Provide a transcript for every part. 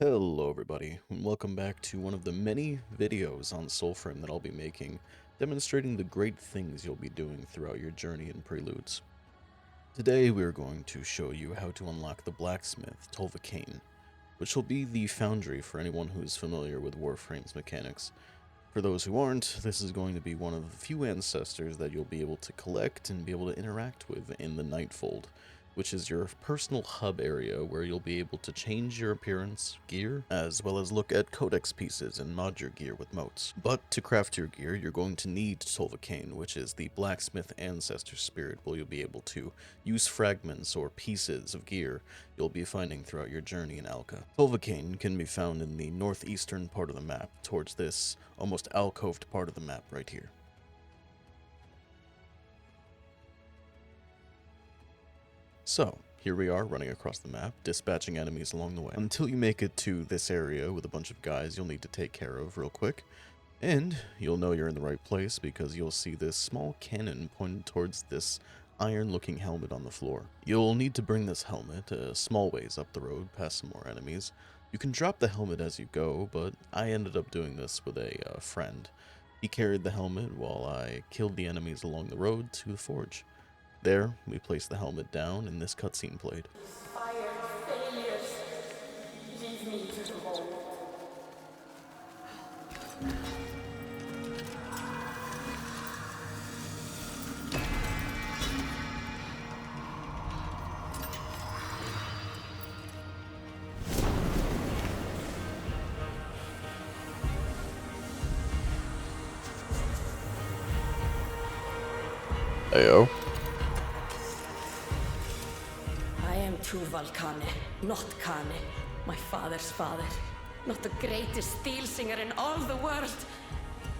Hello everybody, and welcome back to one of the many videos on Soulframe that I'll be making, demonstrating the great things you'll be doing throughout your journey in Preludes. Today we are going to show you how to unlock the Blacksmith, Tulvakane, which will be the foundry for anyone who is familiar with Warframe's mechanics. For those who aren't, this is going to be one of the few ancestors that you'll be able to collect and be able to interact with in the Nightfold, which is your personal hub area where you'll be able to change your appearance, gear, as well as look at codex pieces and mod your gear with motes. But to craft your gear, you're going to need Tulvakane, which is the blacksmith ancestor spirit, where you'll be able to use fragments or pieces of gear you'll be finding throughout your journey in Alka. Tulvakane can be found in the northeastern part of the map, towards this almost alcoved part of the map right here. So, here we are running across the map, dispatching enemies along the way, until you make it to this area with a bunch of guys you'll need to take care of real quick. And you'll know you're in the right place because you'll see this small cannon pointed towards this iron-looking helmet on the floor. You'll need to bring this helmet a small ways up the road past some more enemies. You can drop the helmet as you go, but I ended up doing this with a friend. He carried the helmet while I killed the enemies along the road to the forge. There, we placed the helmet down and this cutscene played. Inspired failures. Leave me to the hole. Ayo. I am Tulvakane, not Kane, my father's father. Not the greatest steel singer in all the world,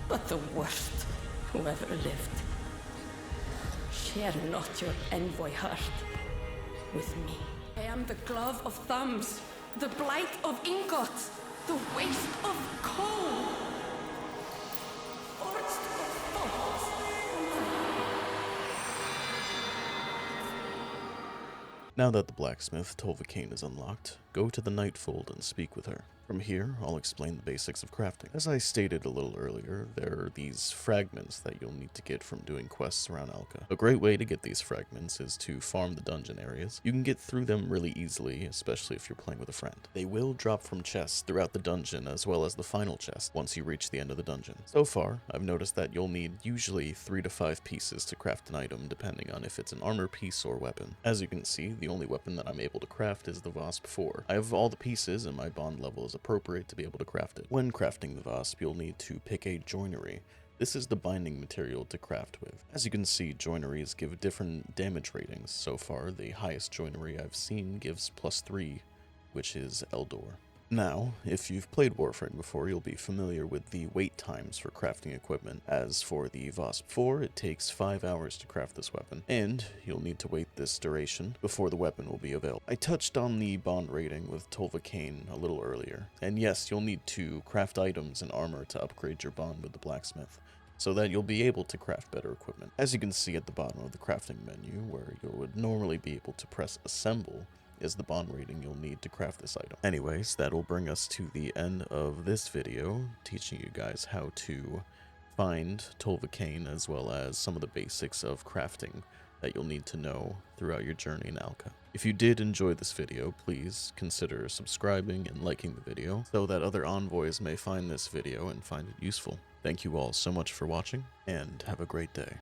but the worst who ever lived. Share not your envoy heart with me. I am the glove of thumbs, the blight of ingots, the waste of coal. Forged of thoughts. Now that the blacksmith, Tulvakane, is unlocked, go to the Nightfold and speak with her. From here, I'll explain the basics of crafting. As I stated a little earlier, there are these fragments that you'll need to get from doing quests around Alka. A great way to get these fragments is to farm the dungeon areas. You can get through them really easily, especially if you're playing with a friend. They will drop from chests throughout the dungeon as well as the final chest once you reach the end of the dungeon. So far, I've noticed that you'll need usually 3 to 5 pieces to craft an item depending on if it's an armor piece or weapon. As you can see, the only weapon that I'm able to craft is the Wasp 4. I have all the pieces and my bond level is appropriate to be able to craft it. When crafting the Wasp, you'll need to pick a joinery. This is the binding material to craft with. As you can see, joineries give different damage ratings. So far, the highest joinery I've seen gives +3, which is Eldor. Now, if you've played Warframe before, you'll be familiar with the wait times for crafting equipment. As for the Wasp 4, it takes 5 hours to craft this weapon, and you'll need to wait this duration before the weapon will be available. I touched on the bond rating with Tulvakane a little earlier, and yes, you'll need to craft items and armor to upgrade your bond with the blacksmith, so that you'll be able to craft better equipment. As you can see at the bottom of the crafting menu, where you would normally be able to press assemble, is the bond rating you'll need to craft this item. Anyways, that'll bring us to the end of this video, teaching you guys how to find Tulvakane as well as some of the basics of crafting that you'll need to know throughout your journey in Alka. If you did enjoy this video, please consider subscribing and liking the video so that other envoys may find this video and find it useful. Thank you all so much for watching, and have a great day.